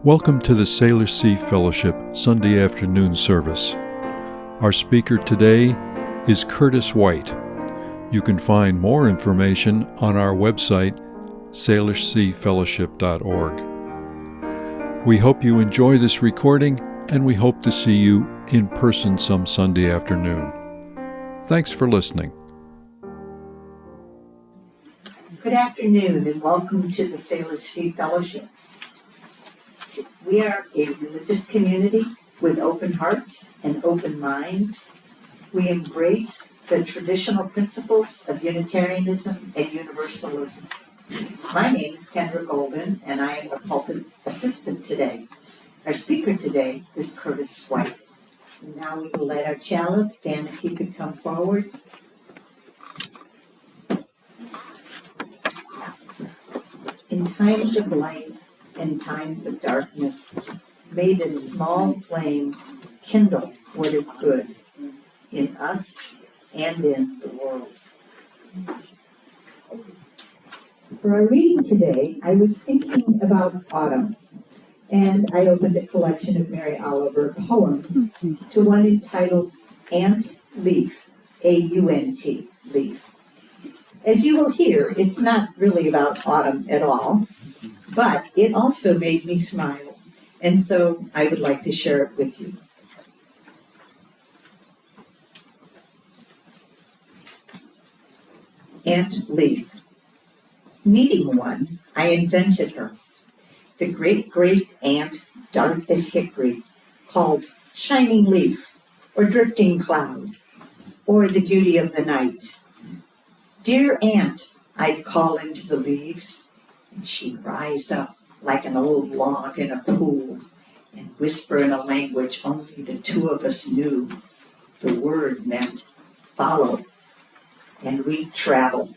Welcome to the Salish Sea Fellowship Sunday afternoon service. Our speaker today is Curtis White. You can find more information on our website, salishseafellowship.org. We hope you enjoy this recording, and we hope to see you in person some Sunday afternoon. Thanks for listening. Good afternoon and welcome to the Salish Sea Fellowship. We are a religious community with open hearts and open minds. We embrace the traditional principles of Unitarianism and Universalism. My name is Kendra Golden and I am the pulpit assistant today. Our speaker today is Curtis White. And now we will let our chalice, Dan, if you could come forward. In times of light and times of darkness, may this small flame kindle what is good in us and in the world. For our reading today, I was thinking about autumn, and I opened a collection of Mary Oliver poems to one entitled Ant Leaf, A-U-N-T, leaf. As you will hear, it's not really about autumn at all, but it also made me smile, and so I would like to share it with you. Ant Leaf. Meeting one, I invented her, the great ant, dark as hickory, called Shining Leaf, or Drifting Cloud, or the Beauty of the Night. Dear Ant, I'd call into the leaves, and she'd rise up like an old log in a pool and whisper in a language only the two of us knew. The word meant follow, and we'd travel,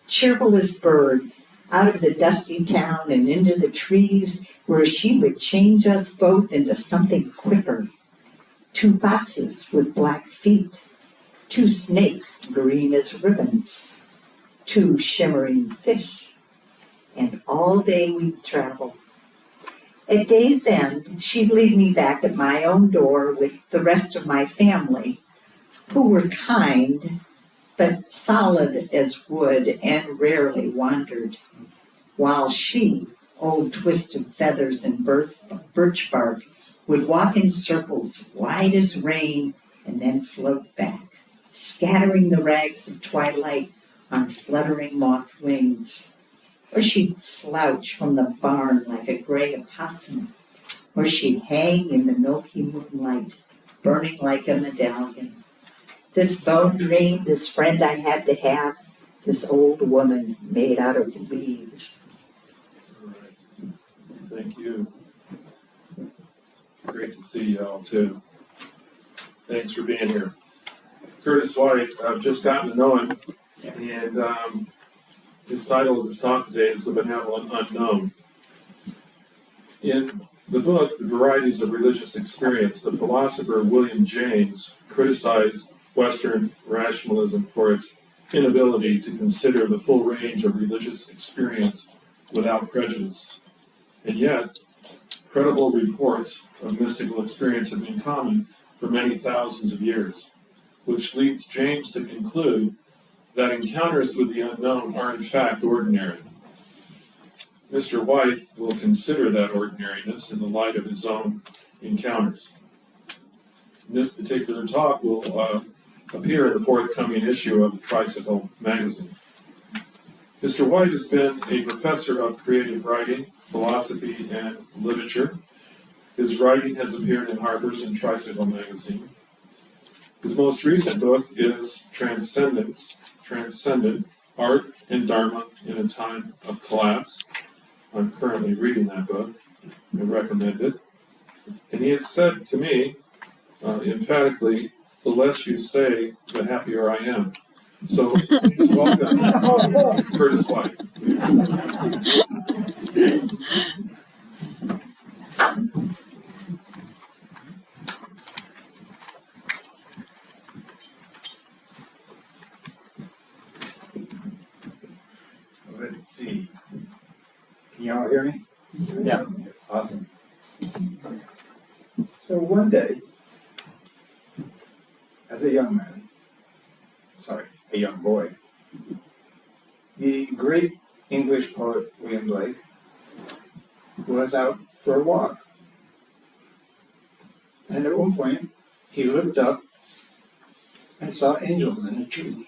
cheerful as birds, out of the dusty town and into the trees where she would change us both into something quicker. Two foxes with black feet, two snakes green as ribbons, two shimmering fish. And all day we'd travel. At day's end, she'd leave me back at my own door with the rest of my family, who were kind, but solid as wood and rarely wandered, while she, old twisted feathers and birch bark, would walk in circles wide as rain and then float back, scattering the rags of twilight on fluttering moth wings. Or she'd slouch from the barn like a gray opossum, or she'd hang in the milky moonlight, burning like a medallion. This bone dream, this friend I had to have, this old woman made out of leaves. All right. Thank you. Great to see you all, too. Thanks for being here. Curtis White, I've just gotten to know him, and his title of his talk today is The Benevolent Unknown. In the book, The Varieties of Religious Experience, the philosopher William James criticized Western rationalism for its inability to consider the full range of religious experience without prejudice. And yet, credible reports of mystical experience have been common for many thousands of years, which leads James to conclude that encounters with the unknown are in fact ordinary. Mr. White will consider that ordinariness in the light of his own encounters. This particular talk will appear in the forthcoming issue of the Tricycle magazine. Mr. White has been a professor of creative writing, philosophy, and literature. His writing has appeared in Harpers and Tricycle magazine. His most recent book is Transcendent, Art and Dharma in a Time of Collapse. I'm currently reading that book. I recommend it. And he has said to me, emphatically, the less you say, the happier I am. So, please welcome Curtis White. Let's see. Can you all hear me? Yeah. Awesome. one day, as a young boy, the great English poet William Blake was out for a walk. And at one point, he looked up and saw angels in a tree.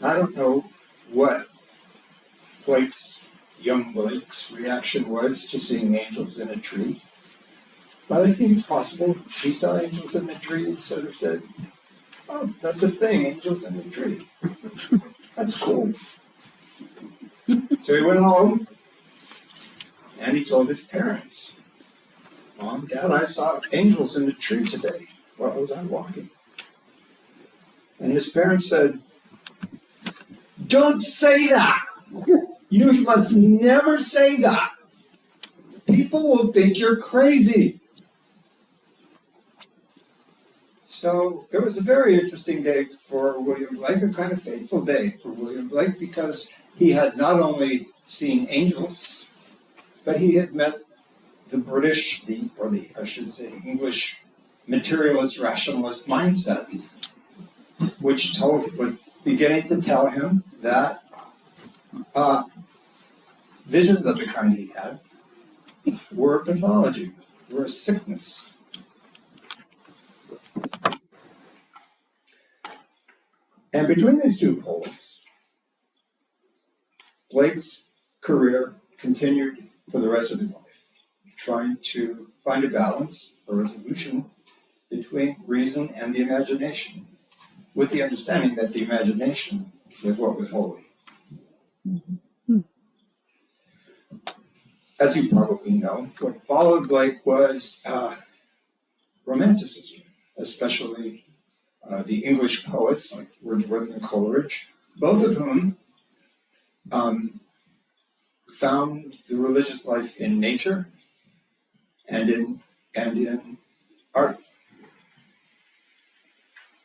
I don't know what young Blake's reaction was to seeing angels in a tree, but I think it's possible he saw angels in the tree and sort of said, "Oh, that's a thing, angels in the tree. That's cool." So he went home and he told his parents, "Mom, Dad, I saw angels in the tree today while I was out walking." And his parents said, "Don't say that. You must never say that. People will think you're crazy." So it was a very interesting day for William Blake, a kind of fateful day for William Blake, because he had not only seen angels, but he had met the English materialist rationalist mindset, which was beginning to tell him that visions of the kind he had were pathology, were a sickness. And between these two poles, Blake's career continued for the rest of his life, trying to find a balance, a resolution between reason and the imagination, with the understanding that the imagination was what was holy. As you probably know, what followed Blake was Romanticism, especially the English poets like Wordsworth and Coleridge, both of whom found the religious life in nature and in art,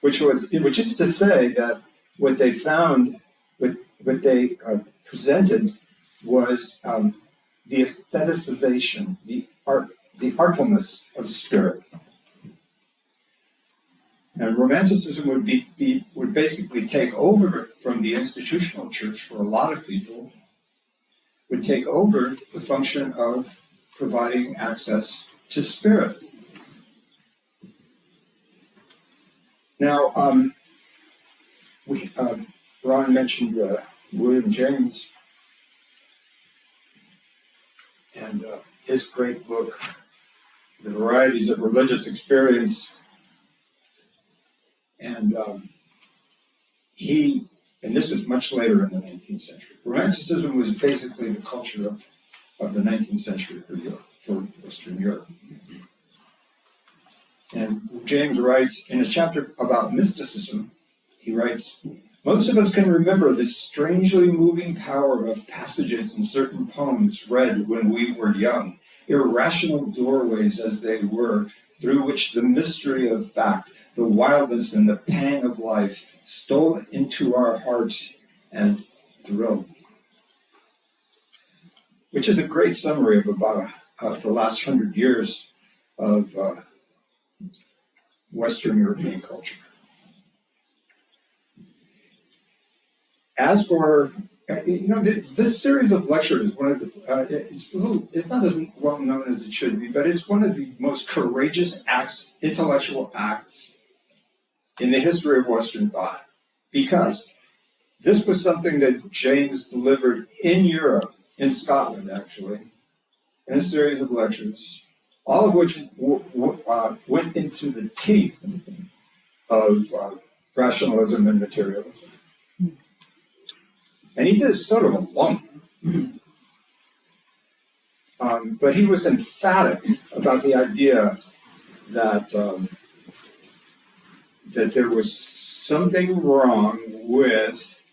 which is to say that what they found, what they presented was the aestheticization, the artfulness of spirit. And Romanticism would basically take over from the institutional church for a lot of people, would take over the function of providing access to spirit. Now, Ron mentioned William James and his great book, The Varieties of Religious Experience. And and this is much later in the 19th century. Romanticism was basically the culture of the 19th century for Europe, for Western Europe. And James writes in a chapter about mysticism, he writes, "Most of us can remember the strangely moving power of passages in certain poems read when we were young, irrational doorways as they were, through which the mystery of fact, the wildness and the pang of life stole into our hearts and thrilled." Which is a great summary of about the last 100 years of Western European culture. As for, this series of lectures is one of the, it's not as well known as it should be, but it's one of the most courageous acts, intellectual acts in the history of Western thought, because this was something that James delivered in Europe, in Scotland actually, in a series of lectures, all of which went into the teeth of rationalism and materialism. And he did it sort of alone. But he was emphatic about the idea that that there was something wrong with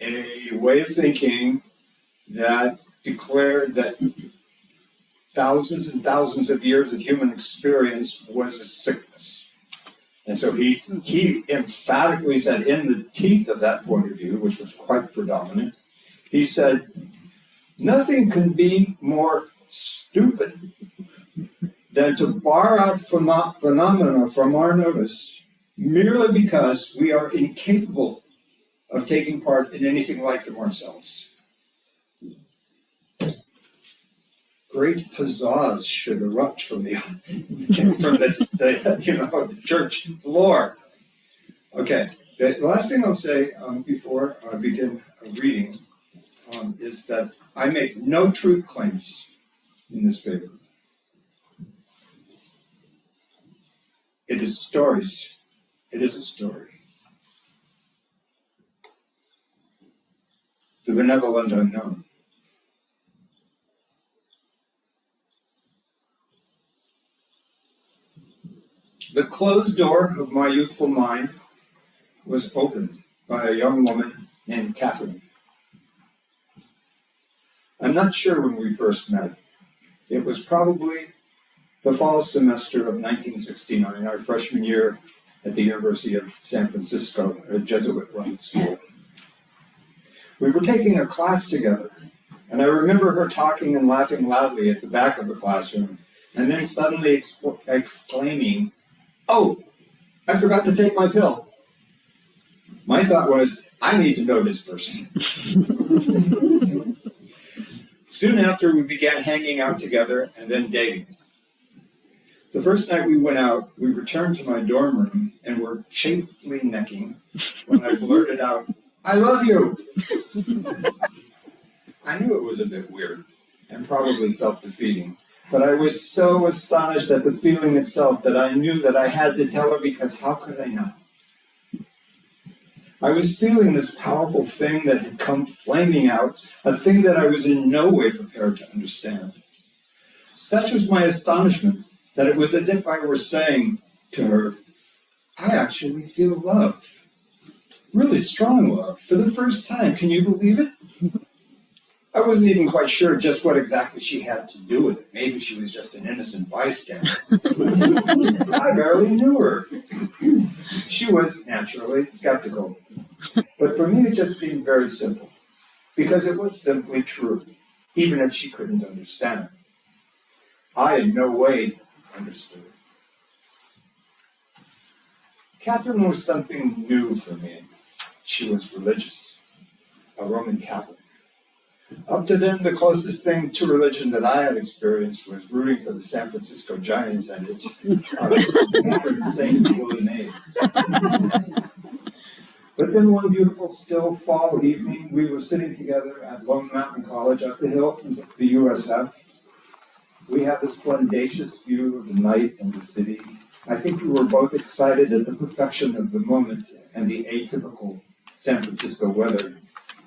a way of thinking that declared that thousands and thousands of years of human experience was a sickness. And so he emphatically said, in the teeth of that point of view, which was quite predominant, he said, nothing can be more stupid than to bar out phenomena from our notice merely because we are incapable of taking part in anything like them ourselves. Great huzzas should erupt from the church floor. Okay, the last thing I'll say before I begin reading is that I make no truth claims in this paper. It is stories. It is a story. The benevolent unknown. The closed door of my youthful mind was opened by a young woman named Catherine. I'm not sure when we first met. It was probably the fall semester of 1969, our freshman year at the University of San Francisco, a Jesuit-run school. We were taking a class together, and I remember her talking and laughing loudly at the back of the classroom, and then suddenly exclaiming, "Oh, I forgot to take my pill." My thought was, I need to know this person. Soon after, we began hanging out together and then dating. The first night we went out, we returned to my dorm room and were chastely necking when I blurted out, "I love you." I knew it was a bit weird and probably self-defeating, but I was so astonished at the feeling itself that I knew that I had to tell her, because how could I not? I was feeling this powerful thing that had come flaming out, a thing that I was in no way prepared to understand. Such was my astonishment that it was as if I were saying to her, "I actually feel love, really strong love, for the first time. Can you believe it?" I wasn't even quite sure just what exactly she had to do with it. Maybe she was just an innocent bystander. I barely knew her. She was naturally skeptical. But for me, it just seemed very simple, because it was simply true, even if she couldn't understand. I in no way understood. Catherine was something new for me. She was religious, a Roman Catholic. Up to then, the closest thing to religion that I had experienced was rooting for the San Francisco Giants and its patron saint Bolognese. But then one beautiful still fall evening, we were sitting together at Lone Mountain College up the hill from the USF. We had this splendid view of the night and the city. I think we were both excited at the perfection of the moment and the atypical San Francisco weather,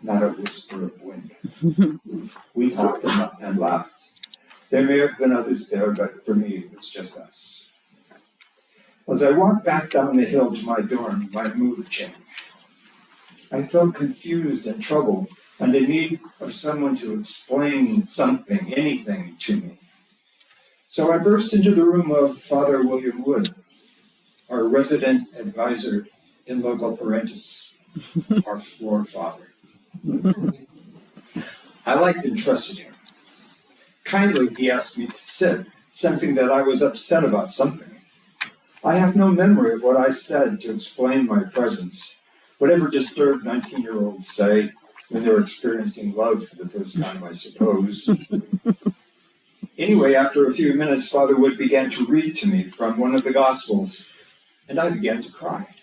not a whisper of wind. We talked and laughed. There may have been others there, but for me, it was just us. As I walked back down the hill to my dorm, my mood changed. I felt confused and troubled, and in need of someone to explain something, anything to me. So I burst into the room of Father William Wood, our resident advisor in loco parentis, our floor father. I liked and trusted him. Kindly, he asked me to sit, sensing that I was upset about something. I have no memory of what I said to explain my presence. Whatever disturbed 19-year-olds say when they're experiencing love for the first time, I suppose. Anyway, after a few minutes, Father Wood began to read to me from one of the Gospels, and I began to cry.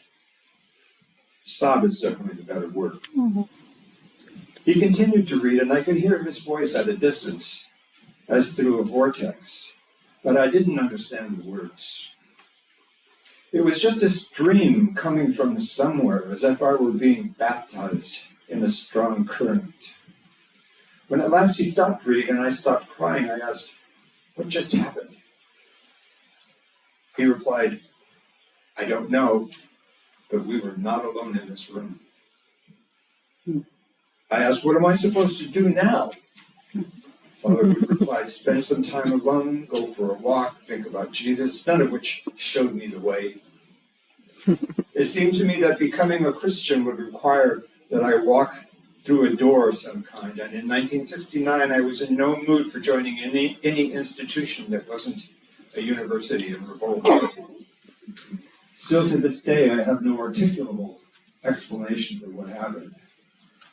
Sob is certainly the better word. He continued to read, and I could hear his voice at a distance, as through a vortex, but I didn't understand the words. It was just a stream coming from somewhere, as if I were being baptized in a strong current. When at last he stopped reading and I stopped crying, I asked, "What just happened?" He replied, "I don't know, but we were not alone in this room." I asked, "What am I supposed to do now?" Father Wood replied, "Spend some time alone, go for a walk, think about Jesus," none of which showed me the way. It seemed to me that becoming a Christian would require that I walk through a door of some kind, and in 1969 I was in no mood for joining any institution that wasn't a university in revolt. Still to this day, I have no articulable explanation for what happened.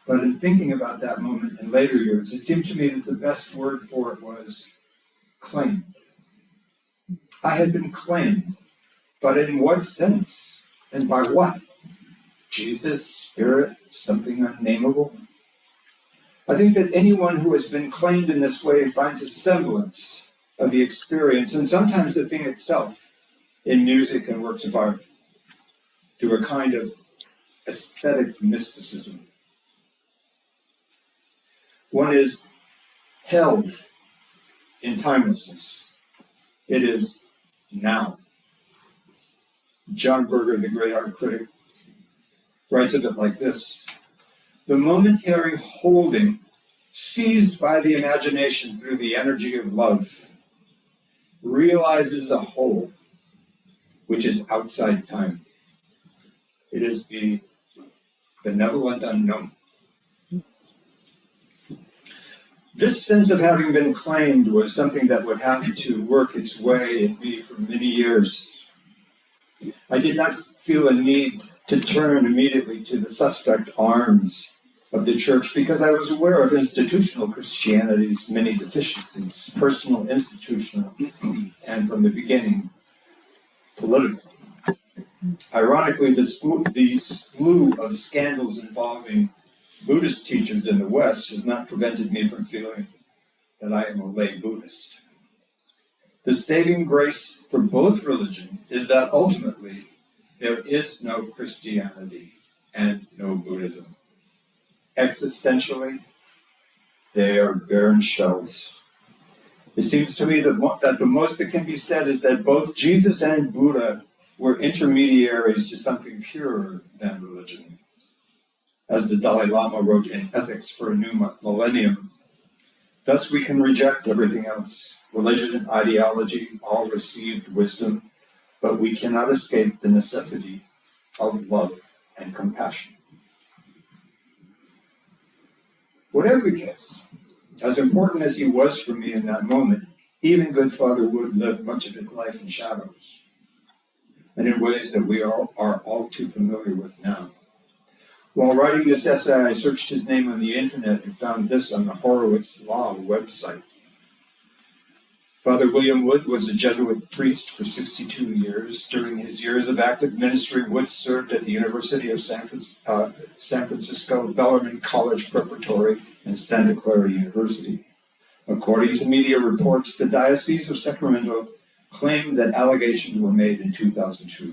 But in thinking about that moment in later years, it seemed to me that the best word for it was claimed. I had been claimed, but in what sense? And by what? Jesus, spirit, something unnameable? I think that anyone who has been claimed in this way finds a semblance of the experience, and sometimes the thing itself, in music and works of art, through a kind of aesthetic mysticism. One is held in timelessness. It is now. John Berger, the great art critic, writes of it like this: the momentary holding, seized by the imagination through the energy of love, realizes a whole, which is outside time. It is the benevolent unknown. This sense of having been claimed was something that would have to work its way in me for many years. I did not feel a need to turn immediately to the suspect arms of the church because I was aware of institutional Christianity's many deficiencies, personal, institutional, and from the beginning, political. Ironically, the slew of scandals involving Buddhist teachers in the West has not prevented me from feeling that I am a lay Buddhist. The saving grace for both religions is that ultimately there is no Christianity and no Buddhism. Existentially, they are barren shells. It seems to me that the most that can be said is that both Jesus and Buddha were intermediaries to something purer than religion. As the Dalai Lama wrote in Ethics for a New Millennium, thus we can reject everything else. Religion and ideology all received wisdom, but we cannot escape the necessity of love and compassion. Whatever the case, as important as he was for me in that moment, even good Father Wood lived much of his life in shadows, and in ways that we are all too familiar with now. While writing this essay, I searched his name on the internet and found this on the Horowitz Law website. Father William Wood was a Jesuit priest for 62 years. During his years of active ministry, Wood served at the University of San Francisco, Bellarmine College Preparatory, and Santa Clara University. According to media reports, the Diocese of Sacramento claimed that allegations were made in 2002,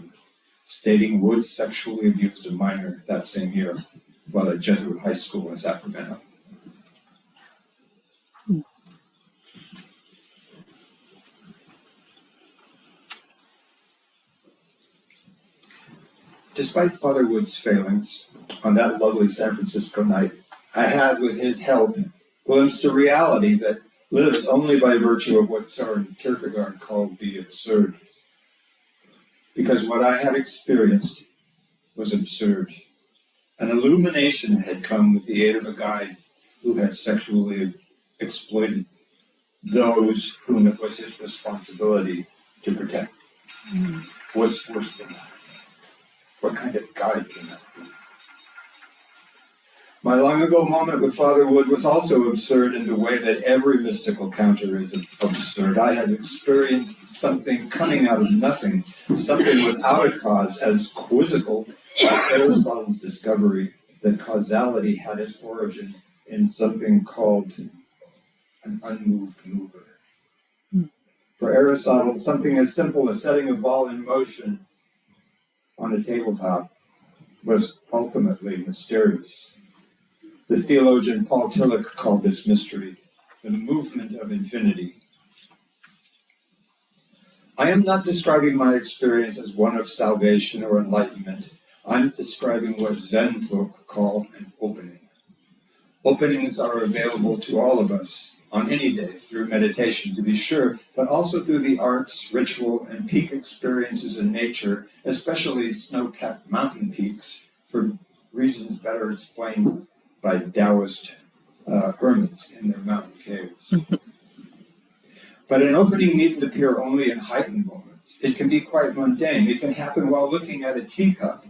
stating Wood sexually abused a minor that same year while at Jesuit high school in Sacramento. Despite Father Wood's failings, on that lovely San Francisco night, I had, with his help, glimpsed a reality that lives only by virtue of what Søren Kierkegaard called the absurd. Because what I had experienced was absurd. An illumination had come with the aid of a guide who had sexually exploited those whom it was his responsibility to protect. What's worse than that? What kind of guide can that be? My long ago moment with Father Wood was also absurd in the way that every mystical counter is absurd. I had experienced something coming out of nothing, something without a cause, as quizzical as Aristotle's discovery that causality had its origin in something called an unmoved mover. For Aristotle, something as simple as setting a ball in motion on a tabletop was ultimately mysterious. The theologian Paul Tillich called this mystery the movement of infinity. I am not describing my experience as one of salvation or enlightenment. I'm describing what Zen folk call an opening. Openings are available to all of us on any day through meditation, to be sure, but also through the arts, ritual, and peak experiences in nature, especially snow-capped mountain peaks, for reasons better explained by Taoist hermits in their mountain caves. But an opening needn't appear only in heightened moments. It can be quite mundane. It can happen while looking at a teacup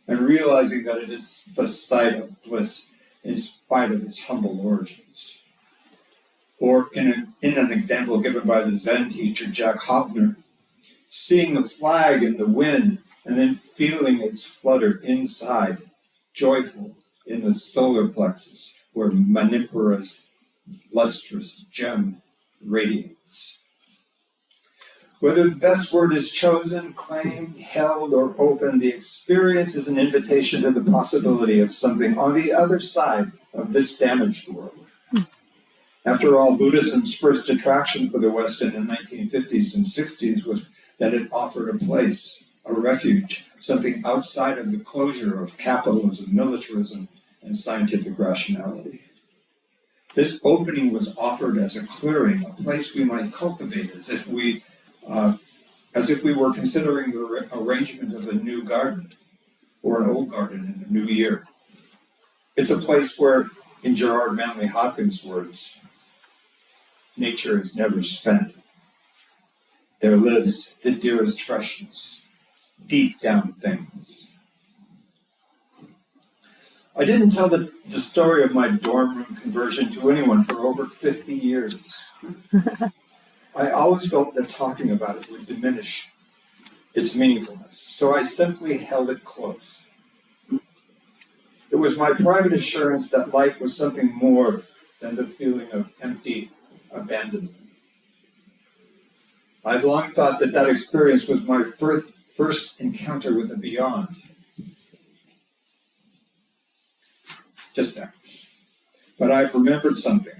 and realizing that it is the site of bliss in spite of its humble origins. Or in an example given by the Zen teacher Jack Hopner, seeing the flag in the wind and then feeling its flutter inside, joyful in the solar plexus where Manipura's lustrous gem radiates. Whether the best word is chosen, claimed, held, or open, the experience is an invitation to the possibility of something on the other side of this damaged world. After all, Buddhism's first attraction for the West in the 1950s and 60s was that it offered a place, a refuge, something outside of the closure of capitalism, militarism, and scientific rationality. This opening was offered as a clearing, a place we might cultivate as if we were considering the arrangement of a new garden or an old garden in a new year. It's a place where, in Gerard Manley Hopkins' words, nature is never spent. There lives the dearest freshness, deep down things. I didn't tell the story of my dorm room conversion to anyone for over 50 years. I always felt that talking about it would diminish its meaningfulness, so I simply held it close. It was my private assurance that life was something more than the feeling of empty abandonment. I've long thought that experience was my first encounter with the beyond. Just that. But I've remembered something.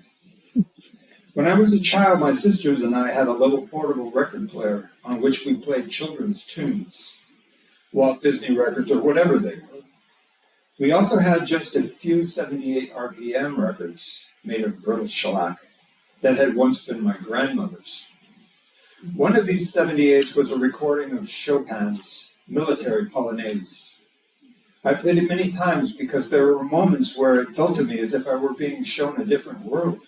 When I was a child, my sisters and I had a little portable record player on which we played children's tunes, Walt Disney records or whatever they were. We also had just a few 78 RPM records made of brittle shellac that had once been my grandmother's. One of these 78s was a recording of Chopin's Military Polonaise. I played it many times because there were moments where it felt to me as if I were being shown a different world.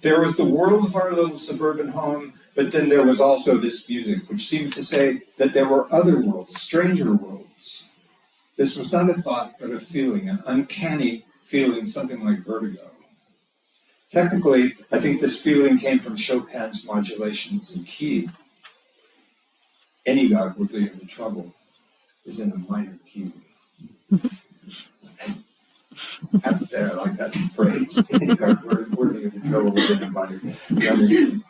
There was the world of our little suburban home, but then there was also this music, which seemed to say that there were other worlds, stranger worlds. This was not a thought, but a feeling, an uncanny feeling, something like vertigo. Technically, I think this feeling came from Chopin's modulations in key. Any God worthy of the trouble is in a minor key. I have to say, I like that phrase. Any God worthy of the trouble is in a minor key.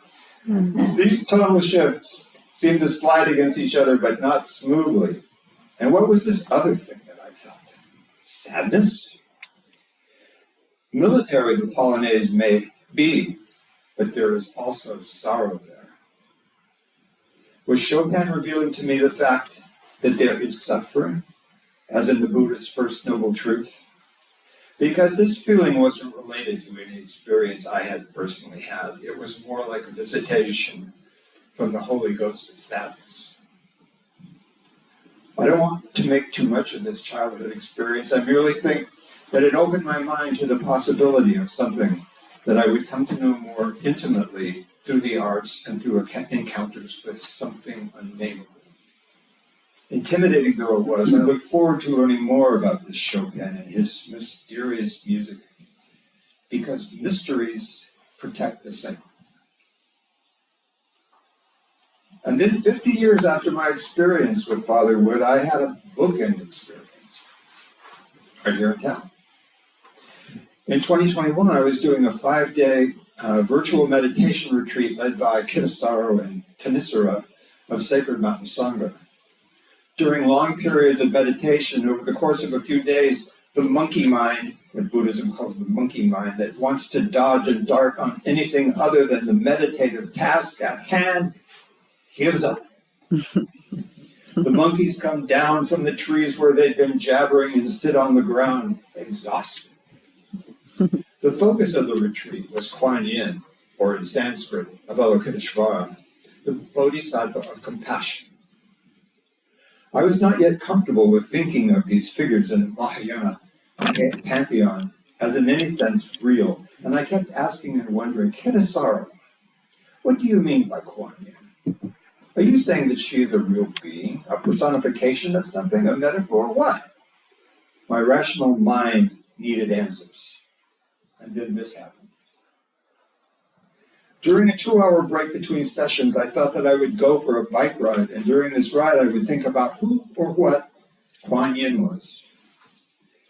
These tonal shifts seemed to slide against each other, but not smoothly. And what was this other thing that I felt? Sadness? Military, the Polonaise may be, but there is also sorrow there. Was Chopin revealing to me the fact that there is suffering, as in the Buddha's first noble truth? Because this feeling wasn't related to any experience I had personally had. It was more like a visitation from the Holy Ghost of sadness. I don't want to make too much of this childhood experience. I merely think that it opened my mind to the possibility of something that I would come to know more intimately through the arts and through encounters with something unnameable. Intimidating though it was, I look forward to learning more about this Chopin and his mysterious music, because mysteries protect the saint. And then 50 years after my experience with Father Wood, I had a bookend experience right here in town. In 2021, I was doing a 5-day virtual meditation retreat led by Kittasaro and Tanisara of Sacred Mountain Sangha. During long periods of meditation, over the course of a few days, the monkey mind, what Buddhism calls the monkey mind, that wants to dodge and dart on anything other than the meditative task at hand, gives up. The monkeys come down from the trees where they've been jabbering and sit on the ground, exhausted. The focus of the retreat was Kuan Yin, or in Sanskrit, Avalokiteshvara, the bodhisattva of compassion. I was not yet comfortable with thinking of these figures in the Mahayana pantheon as in any sense real, and I kept asking and wondering, Kittasaro, What do you mean by Kuan Yin? Are you saying that she is a real being, a personification of something, a metaphor? What? My rational mind needed answers. And then this happened. During a 2-hour break between sessions, I thought that I would go for a bike ride, and during this ride I would think about who or what Kuan Yin was.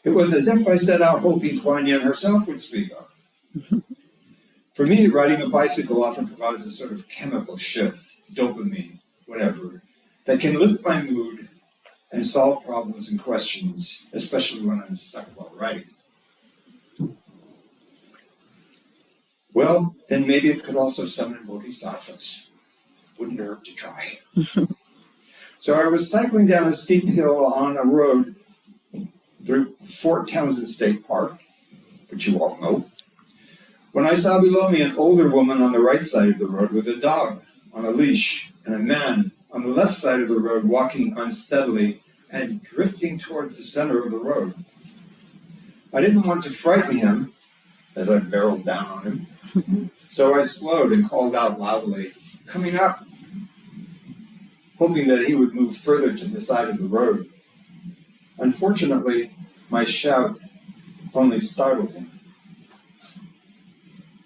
It was as if I set out hoping Kuan Yin herself would speak up. For me, riding a bicycle often provides a sort of chemical shift, dopamine, whatever, that can lift my mood and solve problems and questions, especially when I'm stuck while riding. Well, then maybe it could also summon bodhisattvas. Wouldn't hurt to try. So I was cycling down a steep hill on a road through Fort Townsend State Park, which you all know, when I saw below me an older woman on the right side of the road with a dog on a leash and a man on the left side of the road walking unsteadily and drifting towards the center of the road. I didn't want to frighten him as I barreled down on him, so I slowed and called out loudly, "Coming up," hoping that he would move further to the side of the road. Unfortunately, my shout only startled him.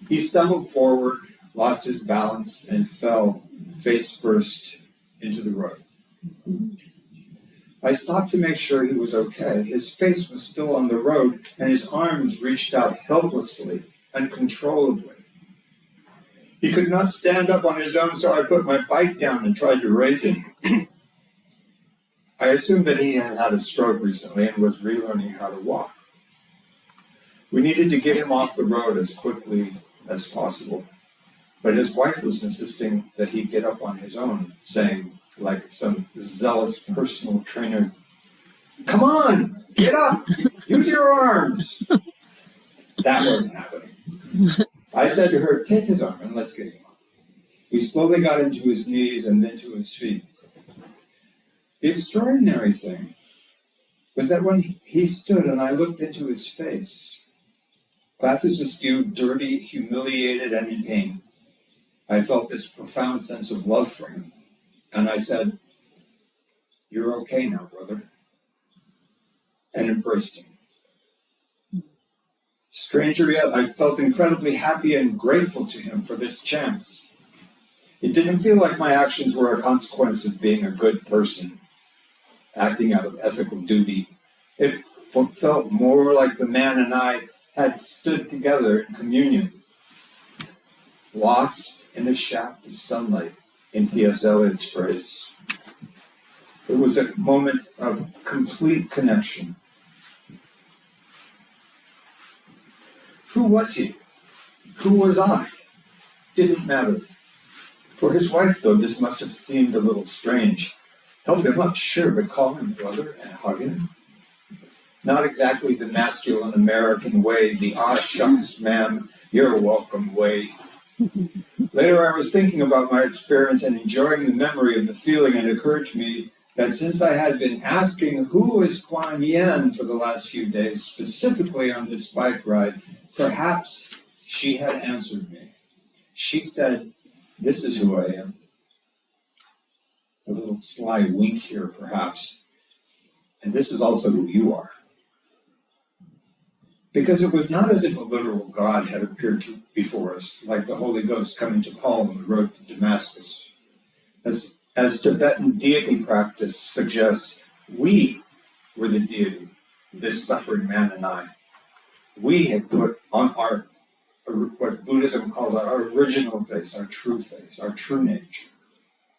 He stumbled forward, lost his balance, and fell face first into the road. I stopped to make sure he was okay. His face was still on the road, and his arms reached out helplessly, uncontrollably. He could not stand up on his own, so I put my bike down and tried to raise him. I assumed that he had had a stroke recently and was relearning how to walk. We needed to get him off the road as quickly as possible, but his wife was insisting that he get up on his own, saying, like some zealous personal trainer, "Come on, get up, use your arms." That wasn't happening. I said to her, "Take his arm and let's get him up." We slowly got him to his knees and then to his feet. The extraordinary thing was that when he stood and I looked into his face, glasses askew, dirty, humiliated, and in pain, I felt this profound sense of love for him. And I said, "You're okay now, brother," and embraced him. Stranger yet, I felt incredibly happy and grateful to him for this chance. It didn't feel like my actions were a consequence of being a good person, acting out of ethical duty. It felt more like the man and I had stood together in communion, lost in a shaft of sunlight, in T.S. Eliot's phrase. It was a moment of complete connection. Who was he? Who was I? Didn't matter. For his wife, though, this must have seemed a little strange. Help him up, sure, but call him brother and hug him? Not exactly the masculine American way, the "ah, shucks, ma'am, you're welcome" way. Later I was thinking about my experience and enjoying the memory of the feeling, and it occurred to me that since I had been asking who is Kuan Yin for the last few days, specifically on this bike ride, perhaps she had answered me. She said, "This is who I am." A little sly wink here, perhaps. And this is also who you are. Because it was not as if a literal God had appeared before us, like the Holy Ghost coming to Paul on the road to Damascus. As Tibetan deity practice suggests, we were the deity, this suffering man and I. We had put on our, what Buddhism calls our original face, our true nature,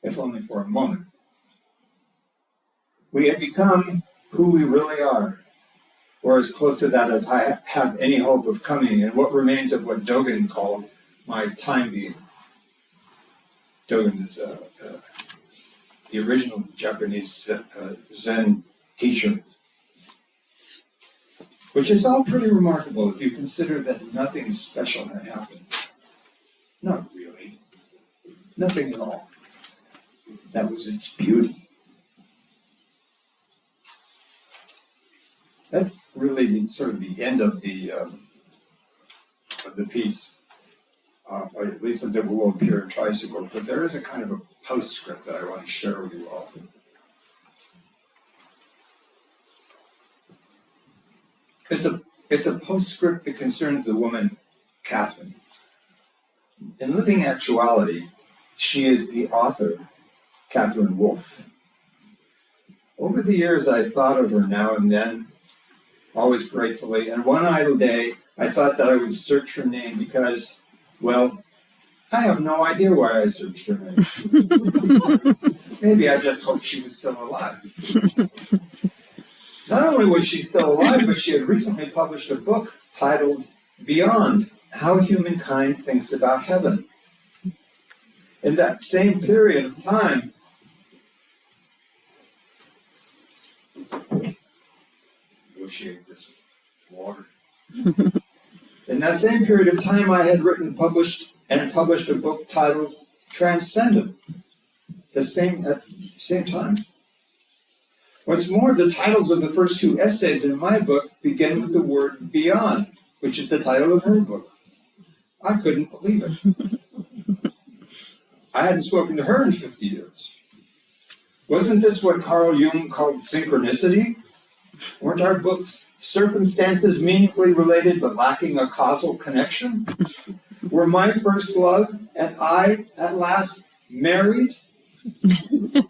if only for a moment. We had become who we really are, or as close to that as I have any hope of coming, and what remains of what Dogen called my time being. Dogen is the original Japanese Zen teacher, which is all pretty remarkable if you consider that nothing special had happened. Not really. Nothing at all. That was its beauty. That's really sort of the end of the piece. or at least it will appear in Tricycle, but there is a kind of a postscript that I want to share with you all. It's a postscript that concerns the woman, Catherine. In living actuality, she is the author, Catherine Wolfe. Over the years, I thought of her now and then, always gratefully, and one idle day, I thought that I would search her name because, well, I have no idea why I searched her name. Maybe I just hoped she was still alive. Not only was she still alive, but she had recently published a book titled Beyond: How Humankind Thinks About Heaven. In that same period of time, negotiate this water. In that same period of time, I had published a book titled Transcendent. At the same time. What's more, the titles of the first two essays in my book begin with the word beyond, which is the title of her book. I couldn't believe it. I hadn't spoken to her in 50 years. Wasn't this what Carl Jung called synchronicity? Weren't our books circumstances meaningfully related but lacking a causal connection? Were my first love and I at last married?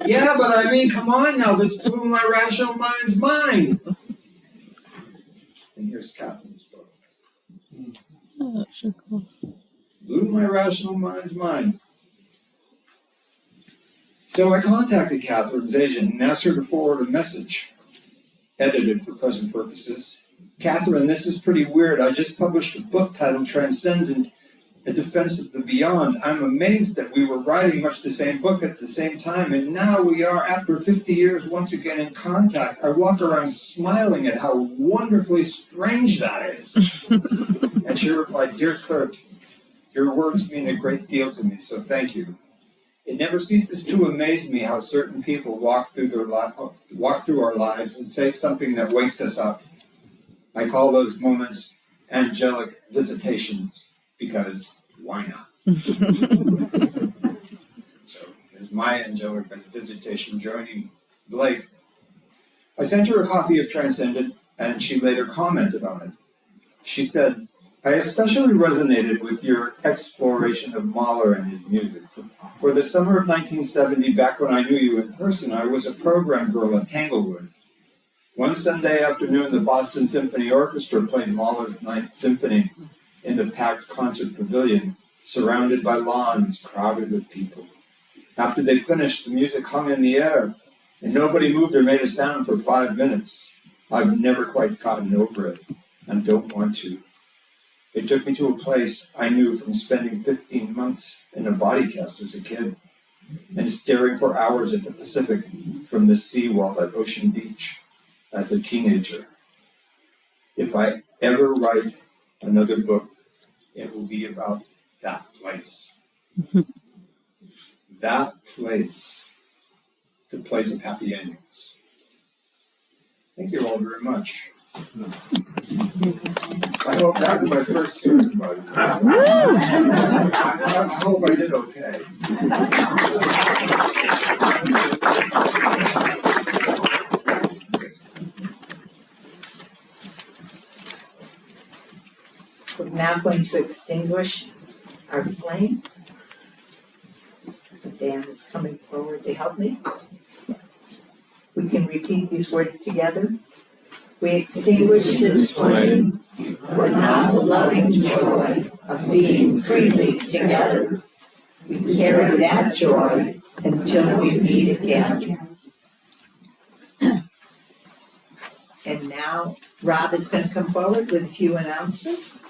Yeah, but I mean, come on now, this blew my rational mind's mind. And here's Catherine's book. Oh, that's so cool. Blew my rational mind's mind. So I contacted Catherine's agent and asked her to forward a message, edited for present purposes. Catherine, this is pretty weird. I just published a book titled Transcendent, A Defense of the Beyond. I'm amazed that we were writing much the same book at the same time, and now we are, after 50 years, once again in contact. I walk around smiling at how wonderfully strange that is. And she replied, Dear Kurt, your words mean a great deal to me, so thank you. It never ceases to amaze me how certain people walk through our lives and say something that wakes us up. I call those moments angelic visitations, because why not? So here's my angelic visitation joining Blake. I sent her a copy of Transcendent, and she later commented on it. She said, I especially resonated with your exploration of Mahler and his music. For the summer of 1970, back when I knew you in person, I was a program girl at Tanglewood. One Sunday afternoon, the Boston Symphony Orchestra played Mahler's Ninth Symphony in the packed concert pavilion, surrounded by lawns crowded with people. After they finished, the music hung in the air, and nobody moved or made a sound for 5 minutes. I've never quite gotten over it, and don't want to. It took me to a place I knew from spending 15 months in a body cast as a kid, and staring for hours at the Pacific from the seawall at Ocean Beach as a teenager. If I ever write another book, it will be about that place. That place, the place of happy endings. Thank you all very much. I hope that was my first student, buddy. I hope I did okay. We're now going to extinguish our flame. Dan is coming forward to help me. We can repeat these words together. We extinguish this flame, but not the loving joy of being freely together. We carry that joy until we meet again. And now Rob is going to come forward with a few announcements.